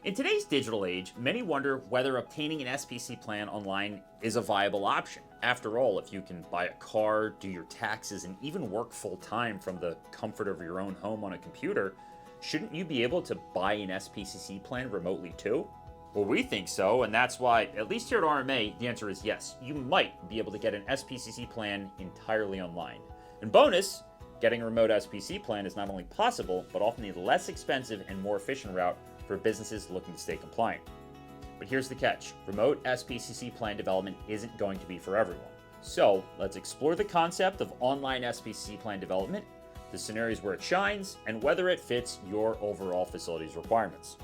In today's digital age, many wonder whether obtaining an SPC plan online is a viable option. After all, if you can buy a car, do your taxes, and even work full-time from the comfort of your own home on a computer, shouldn't you be able to buy an SPCC plan remotely too? Well, we think so, and that's why, at least here at RMA, the answer is yes. You might be able to get an SPCC plan entirely online. And bonus, getting a remote SPC plan is not only possible, but often the less expensive and more efficient route for businesses looking to stay compliant. But here's the catch. Remote SPCC plan development isn't going to be for everyone. So let's explore the concept of online SPCC plan development, the scenarios where it shines, and whether it fits your overall facility's requirements.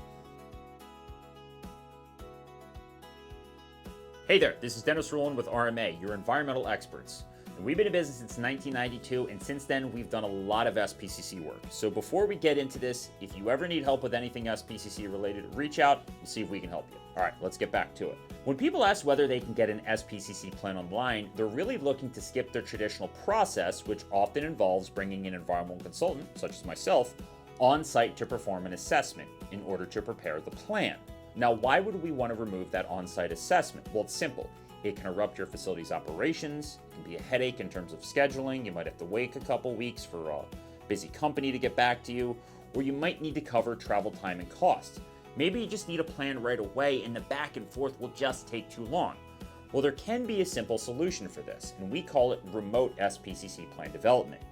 Hey there, this is Dennis Ruhlin with RMA, your environmental experts. And we've been in business since 1992, and since then we've done a lot of SPCC work. So before we get into this, if you ever need help with anything SPCC related, reach out and see if we can help you. All right, let's get back to it. When people ask whether they can get an SPCC plan online, they're really looking to skip their traditional process, which often involves bringing an environmental consultant, such as myself, on site to perform an assessment in order to prepare the plan. Now, why would we want to remove that on-site assessment? Well, it's simple. It can interrupt your facility's operations. It can be a headache in terms of scheduling. You might have to wait a couple weeks for a busy company to get back to you, or you might need to cover travel time and costs. Maybe you just need a plan right away and the back and forth will just take too long. Well, there can be a simple solution for this, and we call it remote SPCC plan development.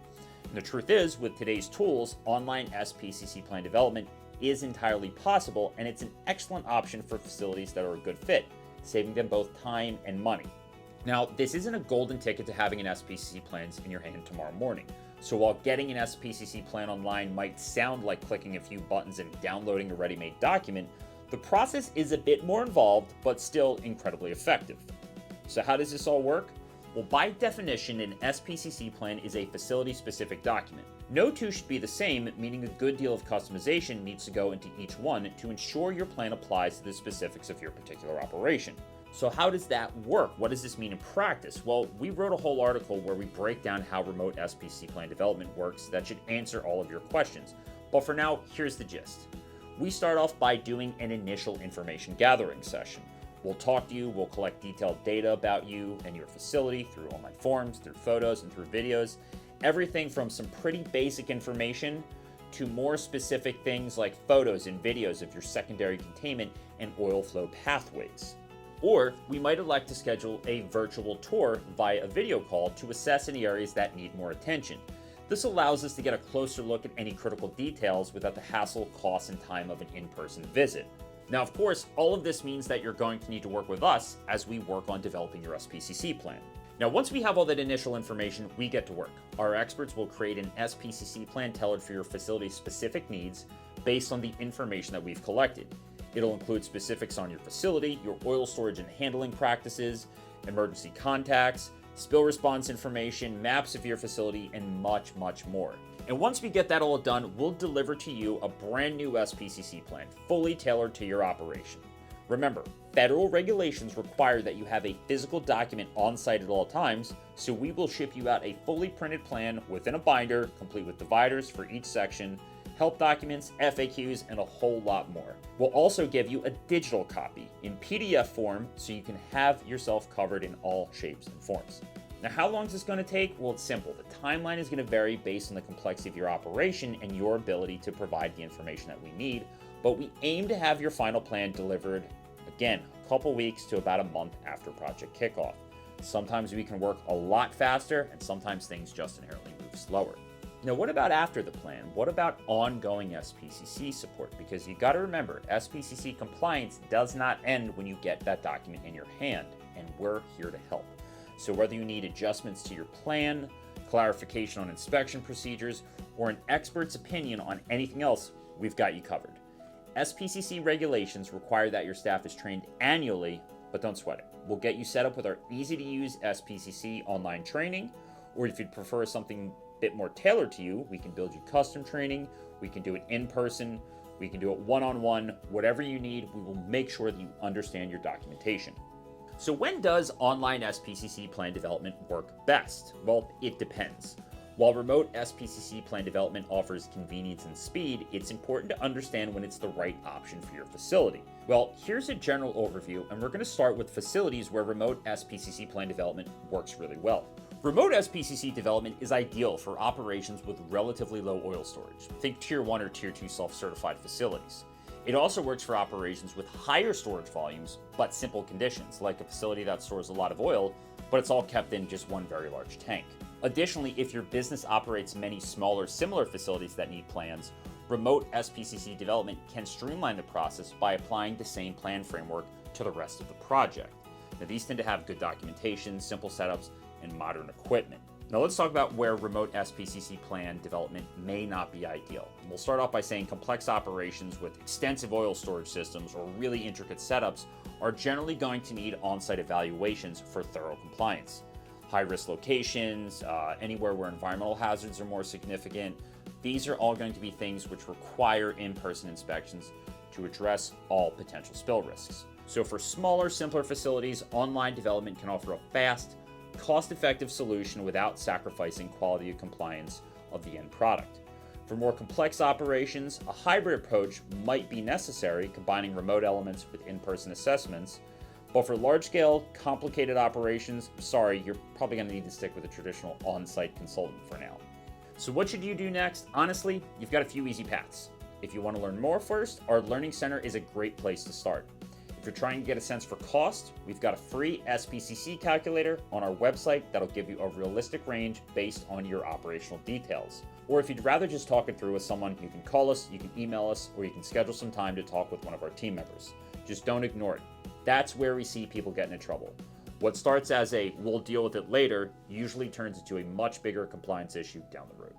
And the truth is, with today's tools, online SPCC plan development is entirely possible, and it's an excellent option for facilities that are a good fit, saving them both time and money. Now, this isn't a golden ticket to having an SPCC plan in your hand tomorrow morning. So while getting an SPCC plan online might sound like clicking a few buttons and downloading a ready-made document, the process is a bit more involved, but still incredibly effective. So how does this all work? Well, by definition, an SPCC plan is a facility-specific document. No two should be the same, meaning a good deal of customization needs to go into each one to ensure your plan applies to the specifics of your particular operation. So how does that work? What does this mean in practice? Well, we wrote a whole article where we break down how remote SPCC plan development works that should answer all of your questions. But for now, here's the gist. We start off by doing an initial information gathering session. We'll talk to you, we'll collect detailed data about you and your facility through online forms, through photos, and through videos. Everything from some pretty basic information to more specific things like photos and videos of your secondary containment and oil flow pathways. Or we might elect to schedule a virtual tour via a video call to assess any areas that need more attention. This allows us to get a closer look at any critical details without the hassle, cost, and time of an in-person visit. Now, of course, all of this means that you're going to need to work with us as we work on developing your SPCC plan. Now, once we have all that initial information, we get to work. Our experts will create an SPCC plan tailored for your facility's specific needs based on the information that we've collected. It'll include specifics on your facility, your oil storage and handling practices, emergency contacts, spill response information, maps of your facility, and much, much more. And once we get that all done, we'll deliver to you a brand new SPCC plan, fully tailored to your operation. Remember, federal regulations require that you have a physical document on site at all times, so we will ship you out a fully printed plan within a binder, complete with dividers for each section, help documents, FAQs, and a whole lot more. We'll also give you a digital copy in PDF form so you can have yourself covered in all shapes and forms. Now, how long is this going to take? Well, it's simple. The timeline is going to vary based on the complexity of your operation and your ability to provide the information that we need, but we aim to have your final plan delivered, again, a couple weeks to about a month after project kickoff. Sometimes we can work a lot faster, and sometimes things just inherently move slower. Now, what about after the plan? What about ongoing SPCC support? Because you got to remember, SPCC compliance does not end when you get that document in your hand, and we're here to help. So whether you need adjustments to your plan, clarification on inspection procedures, or an expert's opinion on anything else, we've got you covered. SPCC regulations require that your staff is trained annually, but don't sweat it. We'll get you set up with our easy-to-use SPCC online training, or if you'd prefer something a bit more tailored to you, we can build you custom training, we can do it in person, we can do it one-on-one, whatever you need, we will make sure that you understand your documentation. So when does online SPCC plan development work best? Well, it depends. While remote SPCC plan development offers convenience and speed, it's important to understand when it's the right option for your facility. Well, here's a general overview, and we're going to start with facilities where remote SPCC plan development works really well. Remote SPCC development is ideal for operations with relatively low oil storage. Think Tier 1 or Tier 2 self-certified facilities. It also works for operations with higher storage volumes, but simple conditions, like a facility that stores a lot of oil, but it's all kept in just one very large tank. Additionally, if your business operates many smaller, similar facilities that need plans, remote SPCC development can streamline the process by applying the same plan framework to the rest of the project. Now, these tend to have good documentation, simple setups, and modern equipment. Now let's talk about where remote SPCC plan development may not be ideal. We'll start off by saying complex operations with extensive oil storage systems or really intricate setups are generally going to need on-site evaluations for thorough compliance. High-risk locations, anywhere where environmental hazards are more significant, these are all going to be things which require in-person inspections to address all potential spill risks. So for smaller, simpler facilities, online development can offer a fast, cost-effective solution without sacrificing quality or compliance of the end product. For more complex operations, a hybrid approach might be necessary, combining remote elements with in-person assessments. But for large-scale, complicated operations, sorry, you're probably going to need to stick with a traditional on-site consultant for now. So what should you do next? Honestly, you've got a few easy paths. If you want to learn more first, our Learning Center is a great place to start. If you're trying to get a sense for cost, we've got a free SPCC calculator on our website that'll give you a realistic range based on your operational details. Or if you'd rather just talk it through with someone, you can call us, you can email us, or you can schedule some time to talk with one of our team members. Just don't ignore it. That's where we see people get into trouble. What starts as a "we'll deal with it later" usually turns into a much bigger compliance issue down the road.